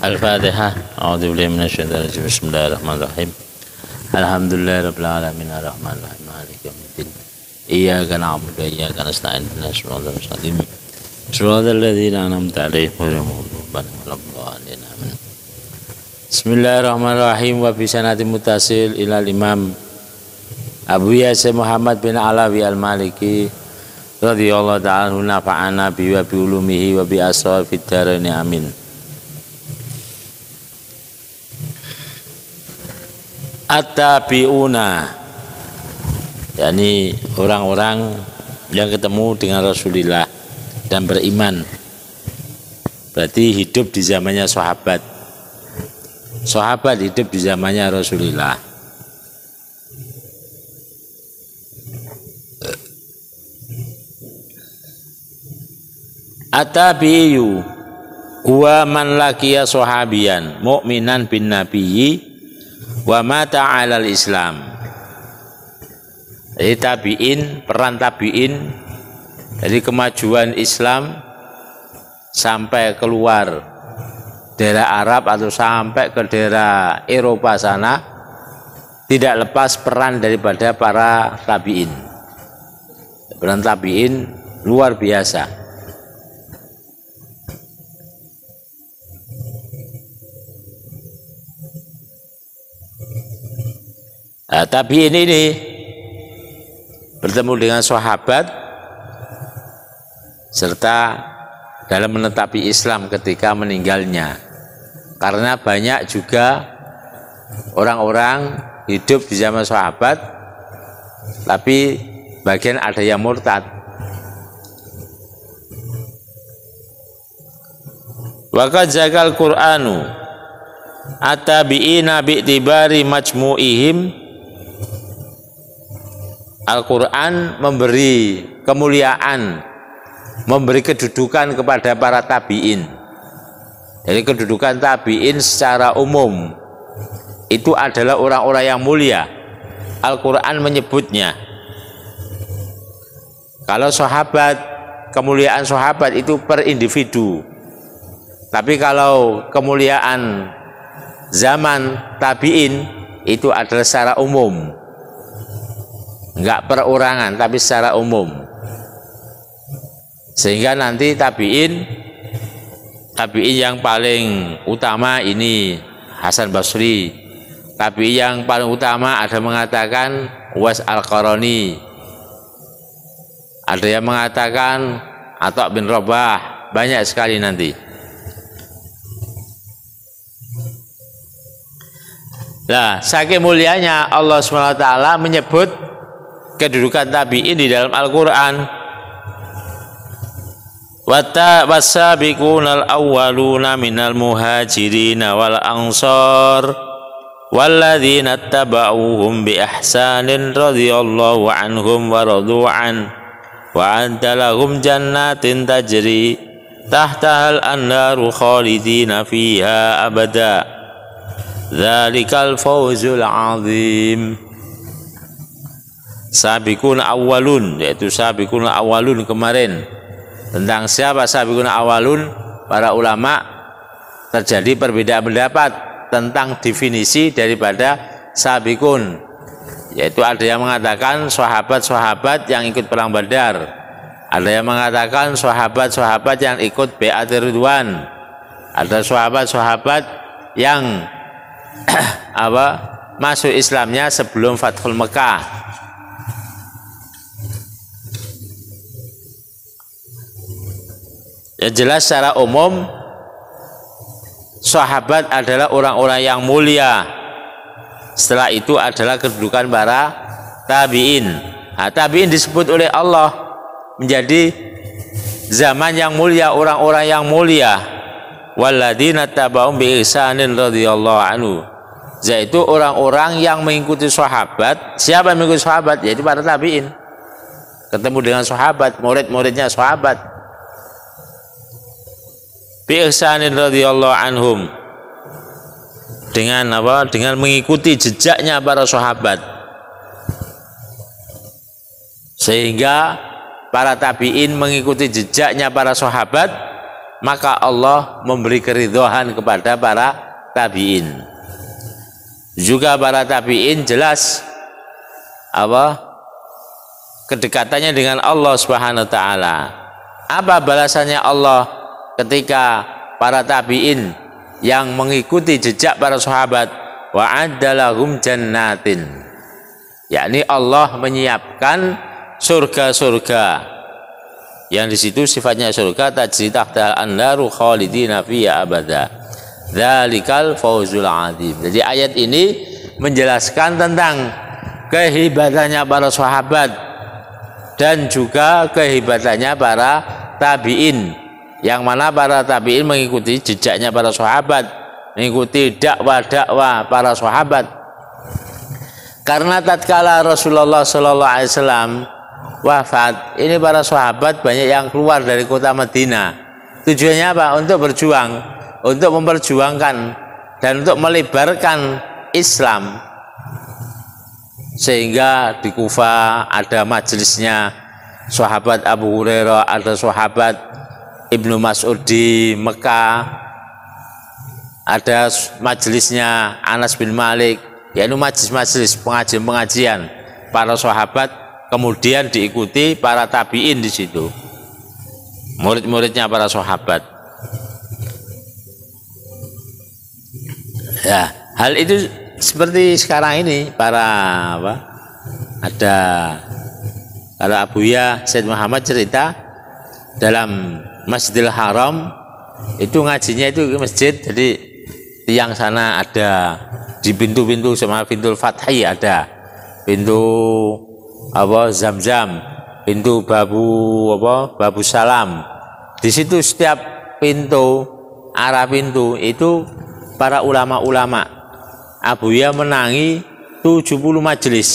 Al-Fatihah. A'udzubillahi minasyaitonir rajim. Bismillahirrahmanirrahim. Alhamdulillahirabbil alamin arrahmanir rahim maliki yaumiddin. Iyyaka na'budu wa iyyaka nasta'in ihdinas siratal mustaqim. Siratal ladzina an'amta 'alaihim ghairil maghdubi 'alaihim waladdallin. Amin. Bismillahirrahmanirrahim. Wa bi sanati muttasil ilal Imam Abu Yasin Muhammad bin Alawi Al-Maliki radhiyallahu ta'ala anhu nafa'ana bi wa bi ulumihi wa bi asrar fid dharain. Amin. At-tabi'una, yakni orang-orang yang ketemu dengan Rasulullah dan beriman, berarti hidup di zamannya sahabat. Sahabat hidup di zamannya Rasulullah. At-tabi'u huwa man laqiya sahabiyan mu'minan bin nabiyyi wa mata 'alal Islam. Jadi tabi'in, peran tabi'in dari kemajuan Islam sampai keluar daerah Arab atau sampai ke daerah Eropa sana, tidak lepas peran daripada para tabi'in. Peran tabi'in luar biasa. Nah, tabi'in ini bertemu dengan sahabat serta dalam menetapi Islam ketika meninggalnya, karena banyak juga orang-orang hidup di zaman sahabat tapi bagian ada yang murtad. Wa qad zakal Qur'anu at-tabi'ina bi'tibari majmu'ihim. Al-Quran memberi kemuliaan, memberi kedudukan kepada para tabi'in. Jadi kedudukan tabi'in secara umum itu adalah orang-orang yang mulia. Al-Quran menyebutnya. Kalau sahabat, kemuliaan sahabat itu per individu. Tapi kalau kemuliaan zaman tabi'in itu adalah secara umum. Enggak perorangan tapi secara umum, sehingga nanti tabi'in yang paling utama ini Hasan Basri, tabi'in yang paling utama ada mengatakan Uwais Al-Qarani, ada yang mengatakan Atha bin Rabah, banyak sekali nanti. Nah, saking mulianya Allah SWT menyebut kedudukan tabi'in di dalam Al-Quran. Wasabiqunal awwaluna minal muhajirina wal ansar walladzina tabauhum bi ihsanin radhiyallahu anhum wa radu'an wa a'adda lahum jannatin tajri tahtahal anharu khalidina fiha abada dzalikal fawzul 'adzim. Sabiqun awalun, yaitu sabiqun awalun kemarin. Tentang siapa sabiqun awalun, para ulama terjadi perbedaan pendapat tentang definisi daripada sabiqun. Yaitu ada yang mengatakan sahabat-sahabat yang ikut perang Badar, ada yang mengatakan sahabat-sahabat yang ikut Bai'at Ridwan, ada sahabat-sahabat yang masuk Islamnya sebelum Fathul Mekah. Yang jelas secara umum sahabat adalah orang-orang yang mulia. Setelah itu adalah kedudukan para tabi'in. Nah, tabi'in disebut oleh Allah menjadi zaman yang mulia, orang-orang yang mulia. Walladzina tabauhum bi ihsanin radhiyallahu anhu, yaitu orang-orang yang mengikuti sahabat. Siapa yang mengikuti sahabat? Yaitu para tabi'in. Ketemu dengan sahabat, murid-muridnya sahabat. Bi ihsanin radhiyallahu anhum, dengan apa? Dengan mengikuti jejaknya para sahabat, sehingga para tabi'in mengikuti jejaknya para sahabat maka Allah memberi keridhaan kepada para tabi'in. Juga para tabi'in jelas kedekatannya dengan Allah Subhanahu wa taala. Apa balasannya Allah ketika para tabi'in yang mengikuti jejak para sahabat? Wa'addalahum jannatin, yakni Allah menyiapkan surga-surga yang di situ sifatnya surga tajri tahta an-naru khalidina fiha abada. Dzalikal fawzul azim. Jadi ayat ini menjelaskan tentang kehebatannya para sahabat dan juga kehebatannya para tabi'in, yang mana para tabi'in mengikuti jejaknya para sahabat, mengikuti dakwah-dakwah para sahabat. Karena tatkala Rasulullah sallallahu alaihi wasallam wafat, ini para sahabat banyak yang keluar dari kota Madinah. Tujuannya apa? Untuk berjuang, untuk memperjuangkan dan untuk melebarkan Islam. Sehingga di Kufah ada majelisnya sahabat Abu Hurairah, ada sahabat Ibnu Mas'ud di Mekah, ada majelisnya Anas bin Malik, yaitu majelis-majelis pengajian-pengajian para sahabat, kemudian diikuti para tabi'in di situ, murid-muridnya para sahabat. Ya, hal itu seperti sekarang ini para ada kalau Abuya Said Muhammad cerita dalam Masjidil Haram itu ngajinya itu ke masjid, jadi tiang sana ada di pintu-pintu sama pintu Fathi, ada pintu Zam-Zam, pintu Babu Salam. Di situ setiap pintu, arah pintu itu para ulama-ulama. Abuya menangi 70 majelis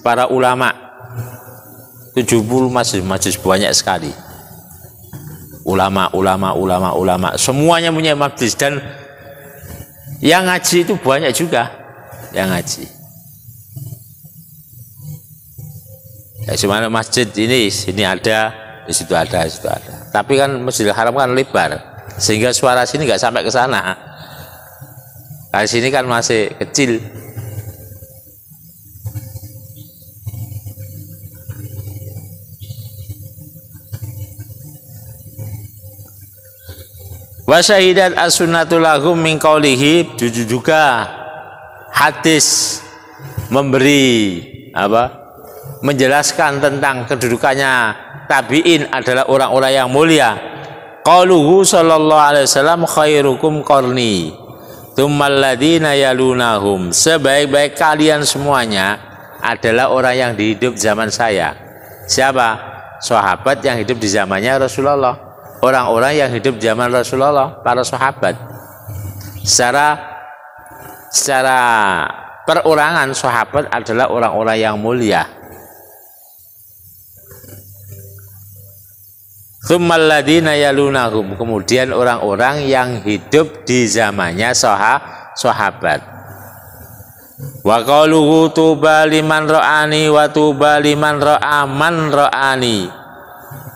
para ulama, 70 majelis banyak sekali. Ulama, semuanya punya majelis, dan yang ngaji itu banyak juga yang ngaji. Ya, cuma masjid ini sini ada, di situ ada, di situ ada. Tapi kan Masjidil Haram kan lebar, sehingga suara sini nggak sampai ke sana. Di sini kan masih kecil. Wa syahidat as-sunnatu lahum min qawlihi, juga hadis memberi menjelaskan tentang kedudukannya tabi'in adalah orang-orang yang mulia. Qauluhu sallallahu alaihi wasallam khairukum qarni tsummal ladzina yalunahum, sebaik-baik kalian semuanya adalah orang yang hidup zaman saya. Siapa? Sahabat yang hidup di zamannya Rasulullah, orang-orang yang hidup zaman Rasulullah, para sahabat. Secara perorangan sahabat adalah orang-orang yang mulia. Tsummal ladzina yalunahum, kemudian orang-orang yang hidup di zamannya sahabat. Wa qaluhu tuba liman ra'ani wa tuba liman ra'a man ra'ani,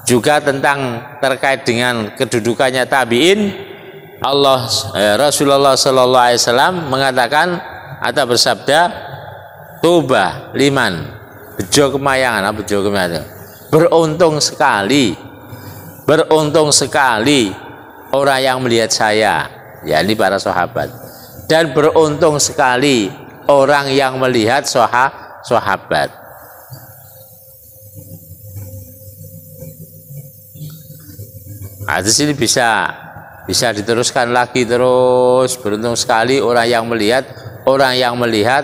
juga tentang terkait dengan kedudukannya tabi'in. Rasulullah sallallahu alaihi wasallam mengatakan atau bersabda, tuba liman, bejo kemayangan, beruntung sekali orang yang melihat saya, yakni para sahabat, dan beruntung sekali orang yang melihat sahabat. Hadis ini bisa diteruskan lagi terus. Beruntung sekali orang yang melihat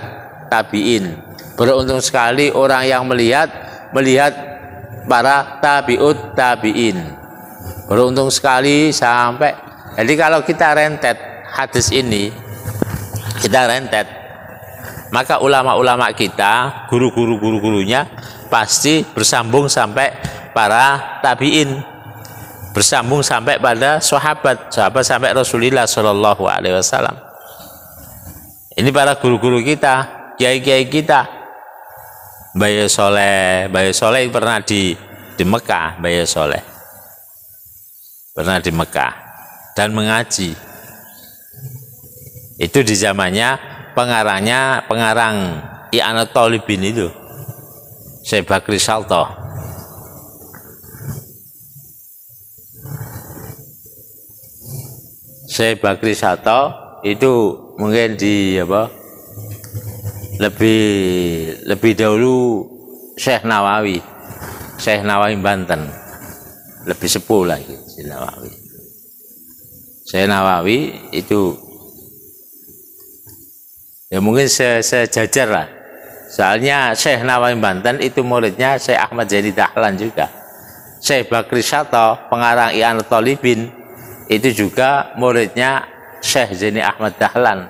tabi'in. Beruntung sekali orang yang melihat para tabi'in. Beruntung sekali sampai. Jadi kalau kita rentet hadis ini, maka ulama-ulama kita, guru-gurunya pasti bersambung sampai para tabi'in, bersambung sampai pada sahabat sampai Rasulullah Shallallahu Alaihi Wasallam. Ini para guru-guru kita, kiai-kiai kita. Baye Soleh pernah di Mekah. Baye Soleh pernah di Mekah. dan mengaji. Itu di zamannya pengarang I'anat Thalibin itu, Syekh Bakri Shaltoh. Syekh Bakri Shaltoh itu mungkin lebih dahulu Syekh Nawawi Banten, lebih sepuh lagi Syekh Nawawi. Syekh Nawawi itu ya mungkin sejajar lah. Soalnya Syekh Nawawi Banten itu muridnya Syekh Ahmad Zaini Dahlan juga. Syekh Bakri Shaltoh pengarang I'anat Thalibin itu juga muridnya Syekh Zaini Ahmad Dahlan.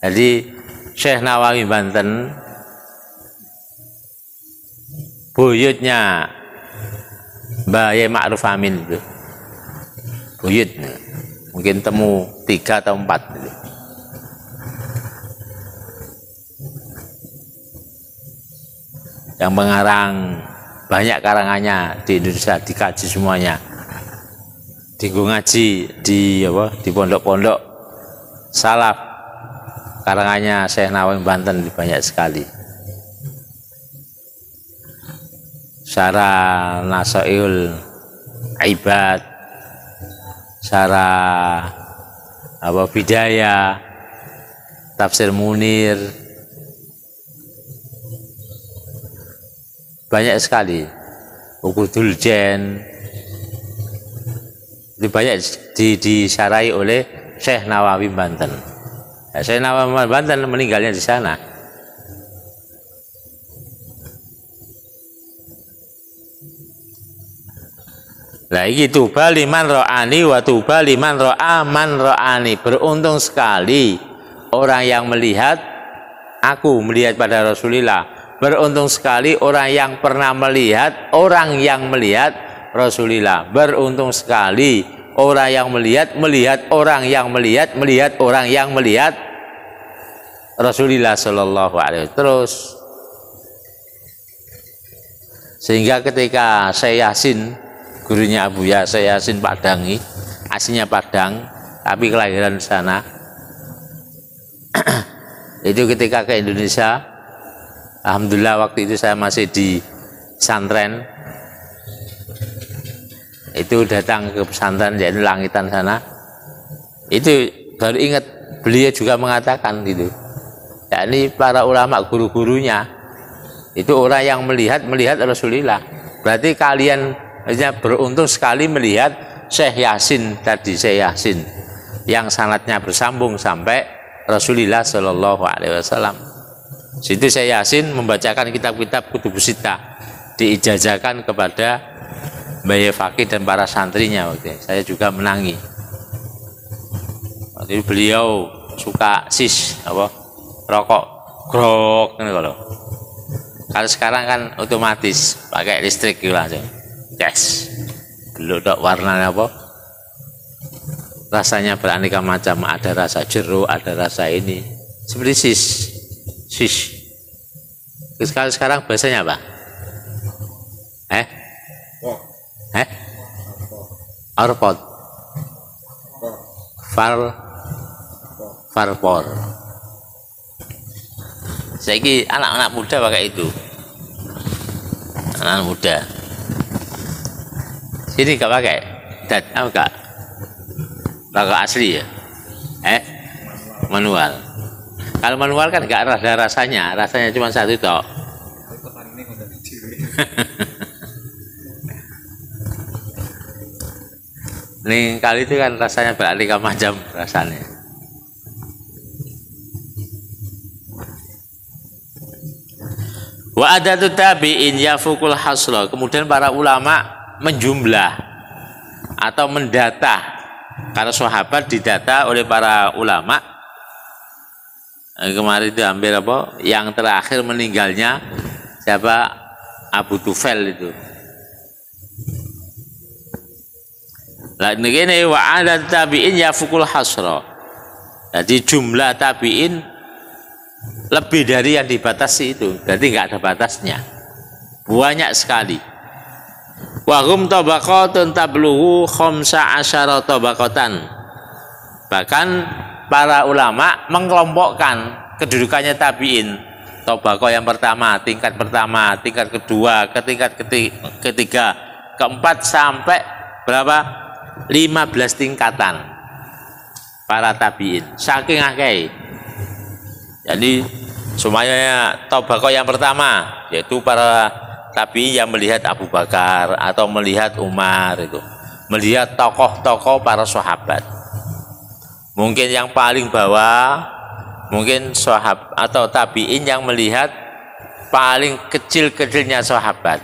Jadi Syekh Nawawi Banten buyutnya Mbah Yai Ma'ruf Amin itu, buyutnya mungkin temu 3 atau 4 gitu. Yang mengarang banyak karangannya di Indonesia, dikaji semuanya, ngaji di pondok-pondok salaf. Karangannya Syekh Nawawi Banten banyak sekali. Syarah Nasaihul Ibad, syarah Bidayah, tafsir Munir, banyak sekali. Ukudul Jen, itu banyak disyarahi oleh Syekh Nawawi Banten. Syekh Nawawi Banten meninggalnya di sana. Nah itu baliman ro'ani wa tuba liman ro'a man ro'ani. Beruntung sekali orang yang melihat aku melihat pada Rasulullah. Beruntung sekali orang yang pernah melihat orang yang melihat Rasulullah. Beruntung sekali orang yang melihat orang yang melihat orang yang melihat Rasulullah Shallallahu Alaihi Wasallam. Terus sehingga ketika Syekh Yasin, gurunya Abu Syekh Yasin Padangi, aslinya Padang tapi kelahiran di sana, itu ketika ke Indonesia, alhamdulillah waktu itu saya masih di pesantren. Itu datang ke pesantren yaitu Langitan sana, itu baru ingat beliau juga mengatakan gitu, yakni para ulama guru-gurunya itu orang yang melihat Rasulullah. Berarti kalian beruntung sekali melihat Syekh Yasin tadi, Syekh Yasin yang sanadnya bersambung sampai Rasulullah Shallallahu Alaihi Wasallam. Situ Syekh Yasin membacakan kitab-kitab Kutubus Sittah, diijazahkan kepada Mbah Fakih dan para santrinya. Waktu itu saya juga menangi. Waktu itu beliau suka rokok grok kalau sekarang kan otomatis pakai listrik gitu langsung. Yes. Belum dok warnanya rasanya beraneka macam, ada rasa jeruk, ada rasa ini seperti sis. Sekarang bahasanya apa? Arpot, farpor. Saiki anak-anak muda pakai itu. Anak muda. Sini gak pakai. Enggak. Pakai asli ya. Manual. Kalau manual kan enggak ada rasanya cuma satu tok. Nih kali itu kan rasanya beraneka macam rasanya. Wa adatu tabi'in yafukul hasra. Kemudian para ulama menjumlah atau mendata, karena sahabat didata oleh para ulama. Kemarin itu hampir yang terakhir meninggalnya siapa? Abu Tufail itu. Lah ini wa adat tabi'in yafukul hasra. Jadi jumlah tabi'in lebih dari yang dibatasi itu. Jadi nggak ada batasnya. Banyak sekali. Wahum tabaqatun tablughu khamsa asyara tabaqatan. Bahkan para ulama mengelompokkan kedudukannya tabi'in. Tabaqah yang pertama, tingkat kedua, ketiga, keempat sampai berapa? 15 tingkatan para tabi'in. Saking akeh. Jadi semuanya tabaqah yang pertama yaitu para tabi'in yang melihat Abu Bakar atau melihat Umar itu, melihat tokoh-tokoh para sahabat. Mungkin yang paling bawah mungkin sahabat atau tabi'in yang melihat paling kecil-kecilnya sahabat.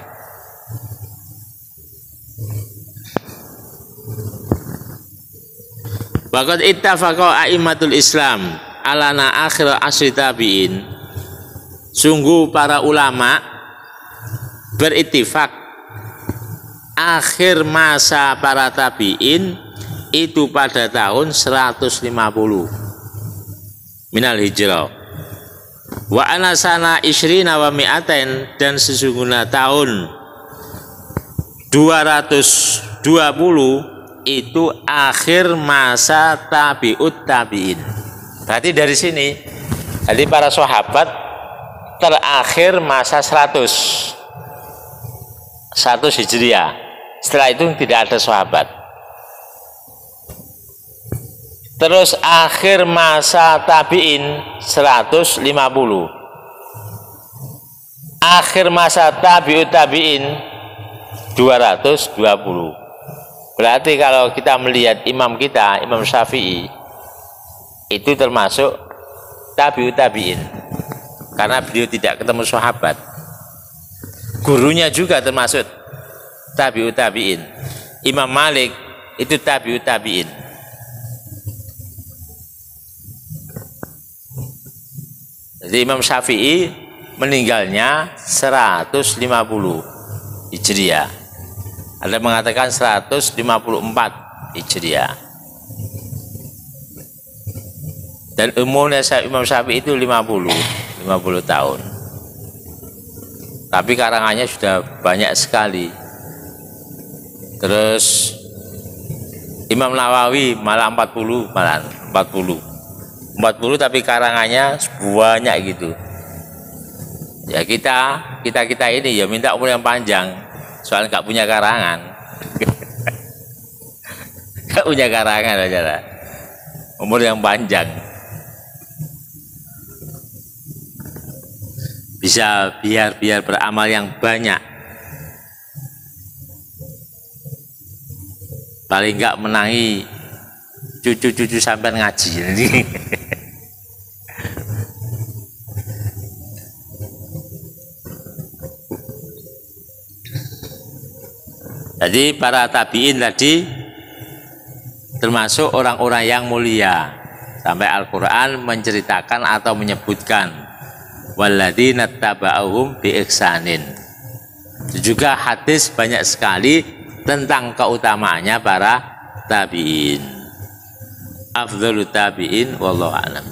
Waqad ittafaqa a'immatul Islam alana akhir asri tabi'in. Sungguh para ulama berittifak akhir masa para tabi'in itu pada tahun 150 minal hijrah. Wa anasana isrina wa mi'aten, dan sesungguhnya tahun 220 itu akhir masa tabi'ut tabi'in. Berarti dari sini, jadi para sahabat terakhir masa 100 Hijriah. Setelah itu tidak ada sahabat. Terus akhir masa tabi'in 150. Akhir masa tabi'ut tabi'in 220. Berarti kalau kita melihat imam kita, Imam Syafi'i, itu termasuk tabi'ut tabi'in. Karena beliau tidak ketemu sahabat. Gurunya juga termasuk tabi'ut tabi'in. Imam Malik itu tabi'ut tabi'in. Jadi Imam Syafi'i meninggalnya 150 Hijriah. Ada mengatakan 154 Hijriah. Dan umurnya Imam Syafi'i itu 50 tahun. Tapi karangannya sudah banyak sekali. Terus Imam Nawawi malah 40 tapi karangannya banyak gitu. Ya kita ini ya minta umur yang panjang. Soalnya nggak punya karangan. Nggak punya karangan aja. Umur yang panjang. Bisa biar beramal yang banyak. Paling nggak menangi cucu-cucu sampai ngaji. Jadi para tabi'in tadi termasuk orang-orang yang mulia. Sampai Al-Quran menceritakan atau menyebutkan walladzina taba'uhum bi ihsanin. Juga hadis banyak sekali tentang keutamaannya para tabi'in. Afdhalut tabi'in wallahu a'lam.